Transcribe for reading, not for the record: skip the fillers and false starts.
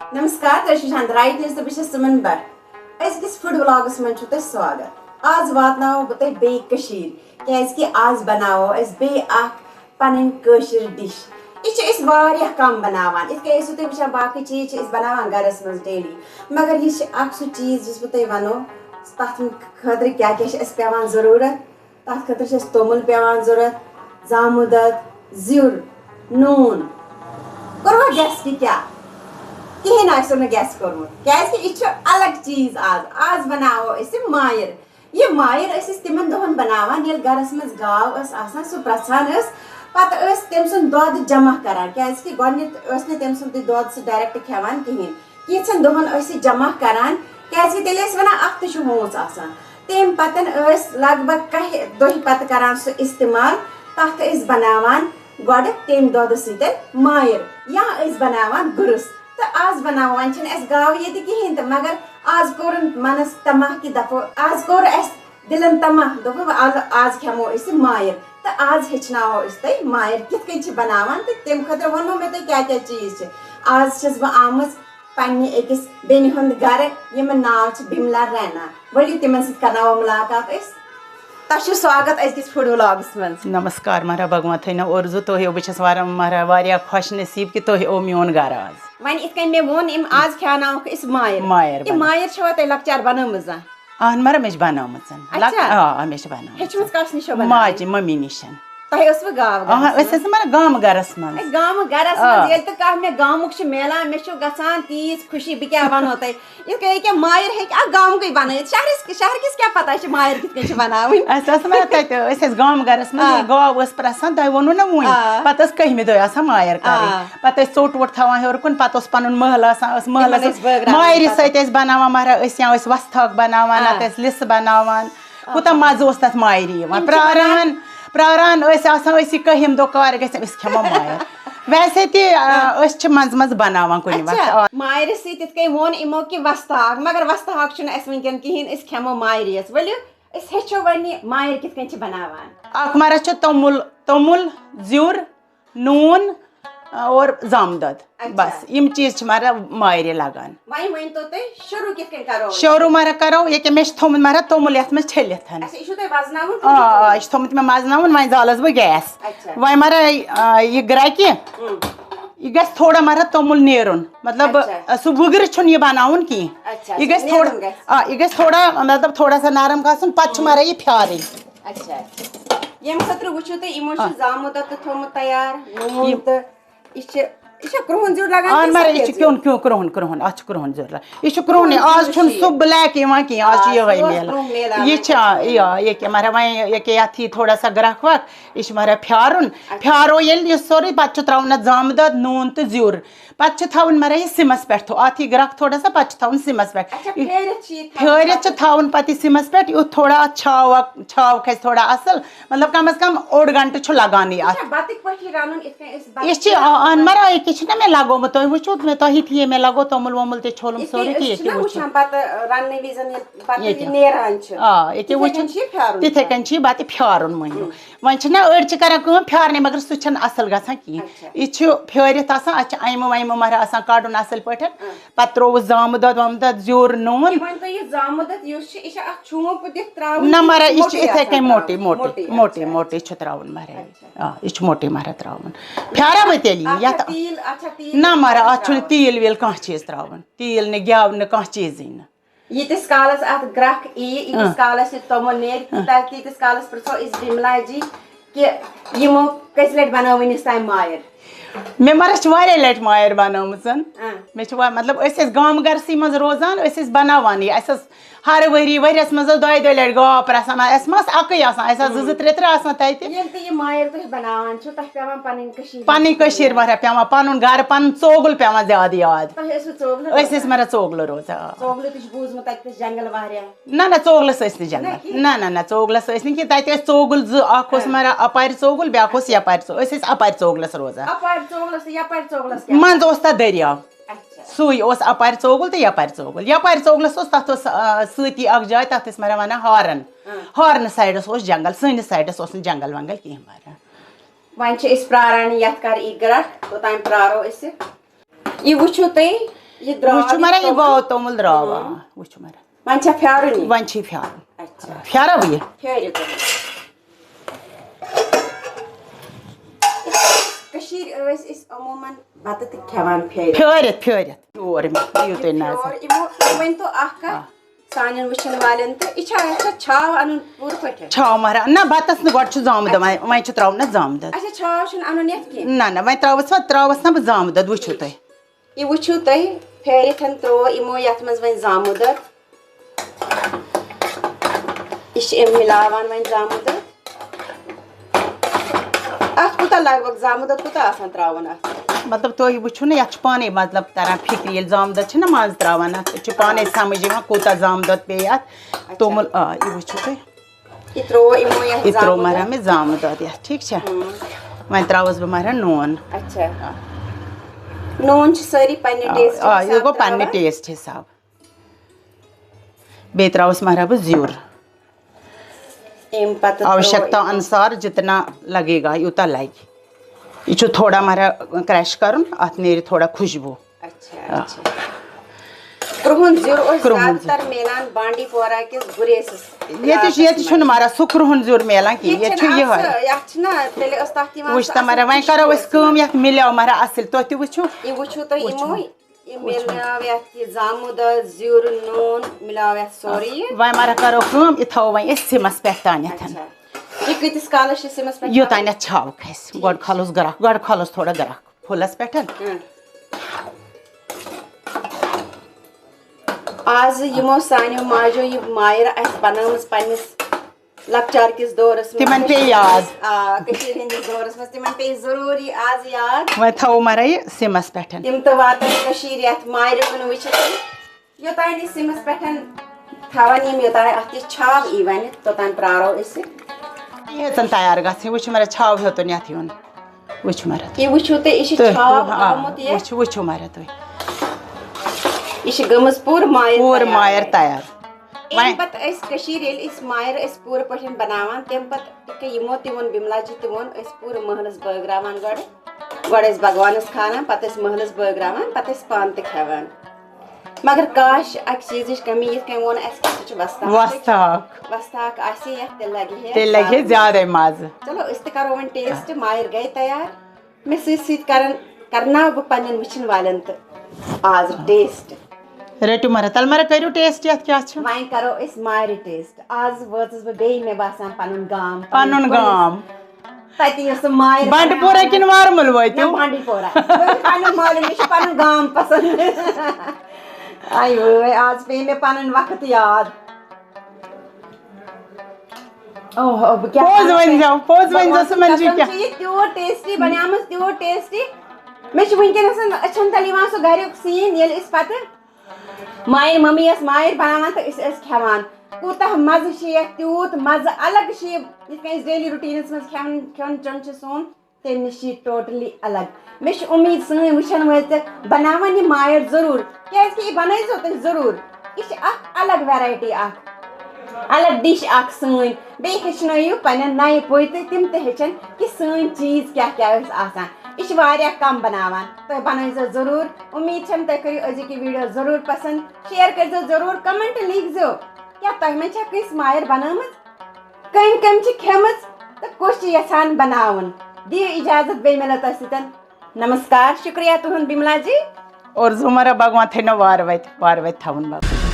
नमस्कार तशंत right news तो बस सुमन भट्ट अजकिस फूड व्लॉगस मन छु स्वागत आज वातनावो बह तह बे कशीर क्याजकि आज बनावो अस बे अख पनन कशीर डिश यह वारिया कम बनावान इत कन तुम वुचान बाकी चीज बनावान गरस मज डेली मगर यह सू चीज जिस बह तुम वनो तथ खतर क्या पेवान जरूरत तथ खतर तोमुल पेवान जरूरत जामुदद ज़ुर नून कर्वा गेस कि क्या कहें आसो न गेस कोर्मुत यह अलग चीज आज बनावो मायर यह मायर तिमन दोहन बनावान ये गरस मज गाव सह प्रसान पत तम सुन दोद जमा करान क्या गोडनित तम सुन दोद सह डायरेक्ट खेवान कहें कैचन दोहन जमा करान क्या तेल वनान अख तो होच आसान तम पतन लगभग कह दह पत करान सह इस्तेमाल तथ बनावान गोड तम दोद सत मायर या बनावान गुरस तो आज बनाव वन गाव ये कहें तो मगर आज कोर मनस तमाह कि दपो आज कोर दिलन तमाह दोपो आज खेमो मायर तो आज हेचनावो तुह मायर कित बनावान तो तम खतर वनो मे तुह क्या क्या चीज आज बह आमज पन्ने अकिस बेनि हुंद गर यमन नाव बिमला रैना वलियो तिमन सत करनावो मुलाकात तह स्वागत अजकिस फूड व्लॉग्स मज नमस्कार मारा भगवान थी उर्जू तुह बस मारा खुश नसीब कि तुह ओ मोन गर आज वन इत मे वोन आज खेनाव मायर मायर मायर छवा तुह लक्चार बनमज अहन मरा मे बनामच मे हेचमस कस निश माज मम्मी निशन तुह गाव मारा गाम गरस मज गाम गरस मज ये कह मे गामुक मिलान मे गसान तीज खुशी बह क्या वनो तुह ये मायर हे गामुक बन शहर किस क्या पता मायर कित वन गाम गरस मज गाव प्रसान तुह वोनू ना वो पे कहमे दह मायर कर पे चोट वोट थवान हेर कुन पे पन महल महलस मायर सत बनावान मारा या वस्तक बनावान लिस बनावान कूत मज तथ मायरी प्रारान प्रारान कहम दो कार खेमो मायर वैसे तज मज बनावान कुन वक्त मायर सत वोन इमो कि वस्ताक मगर वस्ताक वनकन कहें खेमो मायर वलियो हेचो वन मायर कित बनावान मारा तोमुल तोमुल ज़ुर नून और जामदद बस यम चीज मारा मायरे लगान शुरू मारा करो ये मे थोमुत मारा तोमुल ये मे छलित थोमुत मे मजनावन वन जालस बह गैस वन मारा यह ग्राकि यह गस थोड़ा मारा तोमुल नेरुन मतलब सह वुगर छुन यह बनावन की यह गस थोड़ा मतलब थोड़ा सा नरम गसन पत मारा यह फ्यारे यम खतर वुचो तुह इमो जामुदद थोमुत तैयार नून क्रोहन ज़ुर लगान मारा यह क्यों क्यों क्रोहन क्रोहन अ क्रोहन ज़ुर यह क्रोहन आज सह ब्लैक कह आज ये क्या मारा वन ये थोड़ा सा ग्रख वक यह मारा फ्यारुन फ्यारो ये सोरे पे त्रा जामदद नून तो ज़ुर पे थवन मारा यह सिमस पे अत ग्रख थोड़ा सा पे थवन सिमस पे फेरित थवन पे सिमस पे यह थोड़ा छाव छाव खस थोड़ा असल मतलब कम अज कम ओड घंटे लगान मारा ना मे लगो तुम वो तुह थी मे लगो तोमुल वोमुल छोलम सोरे तिथे कन पे फ्यारुन मो वन अड़ करान फ्यारने मगर सह असल ग यह फेरित अम वम मारा कड़न असल पे पे त्रोव जामुदद वामुदद ज़ुर नून ना मारा यह इथे कन मोटे मोटे मोटे मोटे त्रावन मारा यह मोटे मारा त्रावन फ्यारा बह तेल ना मारा अत तेल वेल कह चीज त्रावन तेल न गेव न कह चीज यीतिस कालस अत ग्रख यीतिस कालस तोमुल नेर तीतिस कालस पृछो बिमला जी कि यमो कस लट बनावन ताम मायर मे मारा वारिया लट मायर बनामुच मे मतलब गाम गरसी मज रोजान बनावान यह हर वरी वरियस मज दो दो लट गाव प्रसान अक त्रे पन मारा पेवान पन गर पन चोगुल पेवान ज्यादा याद मारा चोगल रोजान ना चोगलस जंगल ना चोगलस कि चोगुल ज़ मारा अपार चोगुल ब्या यपार अपार चोगलस रोजान मंज तथ दरियाव सुई अपार चोगुल तो यपार चोगलस तथ सती जाए तथ मारा वन हारन हारन साइडस जंगल सैनिस साइडस जंगल वंगल कह मारा वन प्रारान ये कर ग्रख तोतान प्रारो यह वो तुम وچھو مرا یہ گو تومل دروا وچھو مرا ون چھا پھیارن ون چھ پھیارن پھیارا بہ یہ کشیر اس عموماً بتہ تہ کھیوان پھیرت پھیرت یور دیو تُہۍ نظر ون تو اخ سانن وچھن والن تو یہ چھاو ان پور پٹھ چھاو مہرا نہ بتس نہ گۄڈٕ چھُ زامہٕ دۄد وۄنۍ چھُ تراوُن نہ زامہٕ دۄد اچھا چھاو چھُنہٕ اَنُن یتھ کینٛہہ نہ نہ وۄنۍ تراوس نہ بہٕ زامہٕ دۄد وٕچھِو تُہۍ یہ وٕچھِو تُہۍ پھیرِتھ ترٛوو یِمو یتھ منٛز وۄنۍ زامہٕ دۄد یہ چھِ یِم مِلاوان وۄنۍ زامہٕ دۄد اتھ کوٗتاہ لگ بگ زامہٕ دۄد کوٗتاہ آسان تراوُن اتھ مطلب تُہۍ وٕچھِو نہ یتھ چھُ پانے مطلب تران فکرِ ییٚلہِ زامہٕ دۄد چھِنہ منٛزٕ تراوان اتھ چھُ پانے سمجھ یِوان کوٗتاہ زامہٕ دۄد پیٚیہِ اتھ توٚمُل یہِ وٕچھِو تُہۍ یہ ترٛوو یِمو یہِ یتھ ترٛوو مہرا مےٚ زامہٕ دۄد یتھ ٹھیٖک چھا وۄنۍ تراوس بہٕ مہرا نوٗن اچھا نوٗن چھِ سٲری پننہِ ٹیسٹ یہِ گوٚو پننہِ ٹیسٹ حساب بیٚیہِ تراوس مہرا بہٕ زیُر आवश्यकता अनुसार जितना लगेगा यूता लगे ये जो थोड़ा हमारा क्रश करूँ अत नेरी थोड़ा खुशबू अच्छा अच्छा क्रुहन ज़रूर और ज़्यादातर मेलान बांडी पोरा के गुरेस ये तो छुन हमारा सुक्रुहन ज़रूर मेला की ये छु ये है याच ना पहले अस्ताती मास वुछ हमारा वहीं करो इस काम याक मिले हमारा असल तो वुछो ये वुछो तो इमो ये मिलावट ये जामुद ज़रूर नून मिलावट सॉरी वहीं हमारा करो काम इथाओ वहीं इस सिमस पे तान्या था ये कितने स्कॉलर से सिमस पे यो तान्या छाव खैस गॉड खालोस थोड़ा गरा फुलस पैटर्न आज यमो सानियो माजो ये मायर अस बनामस पन्निस लक्चार किस दौरस में तिमन पे याद कशीर हिंदी दौरस में तिमन पे जरूरी आज याद वह थाओ मारा ये सिमस पैटर्न तिम तो वातन कशीर यात मायर कुन विचत यो तानी सिमस पैटर्न थावन यम यो तानी अति छाव इवन तो तान प्रारो इसे ये तन तैयार गसे वुछ मारा छाव हो तो न्याथि वन वुछ मारा ये वुछो ते इसे छाव आमत ये वुछ मारा तो इसे गमस पूर मायर तैयार वहीं पत इस कशीर इस मायर इस पूरे पठन बनावान तेम पत के यमो तिवन बिमला जी तिवन इस पूरे महलस बगरावान गड़ इस भगवानस खाना पत इस महलस बगरावान पत इस पान ते खावान मगर काश अक चीज कमी ये कहीं वो ना ऐसे कुछ वस्ताक आसी या तेल लगे ज्यादा मज चलो इस ते करो वन टेस्ट मायर गए तैयार मैं सीट करना वो पन्नन मिशन वालन त आज टेस्ट रेटू मारा तल मारा करू टेस्ट यात क्या छ वहीं करो इस मायर टेस्ट आज वतस बे में बासान पनुन गाम तती यस मायर बांडीपोरा किन वारमल वयतु बांडीपोरा पनुन माल में पनुन गाम पसंद आयो आज पे में पनुन वक्त याद ओह अब क्या पोज वन जाओ समझ क्या त्यो टेस्टी बनामस त्यो टेस्टी मैं वनकन अच्छन तलिवान सो घर सीन ये इस पत मायर मम्मी यस मायर बनावान तो इस खेवान कूता मज तूत मज अलग डेली रूटीनस मज खेन चन सोन तम नश टोटली अलग मे उम्मीद सन वुचन वल बनावान ये मायर जरूर क्या बनाइजो तुम जरूर यह अलग वेराइटी अलग डिश सन बे हेचनयू पन्न नए पोत तम हेचन कि सन चीज क्या क्या आसान यह कम बनावान तो बनाइजो जरूर उम्मीद तुम करो अजिक वीडियो जरूर पसंद शेयर कर जरूर कमेंट लिखो क्या तुम में कस मायर बनाम कम कम खेमज तो कुछ यसान बनावन दियो इजाजत बे मिलो तो सतन नमस्कार शुक्रिया तुहन बिमला जी और जुमरा भगवान थे वार वत थावन बाबा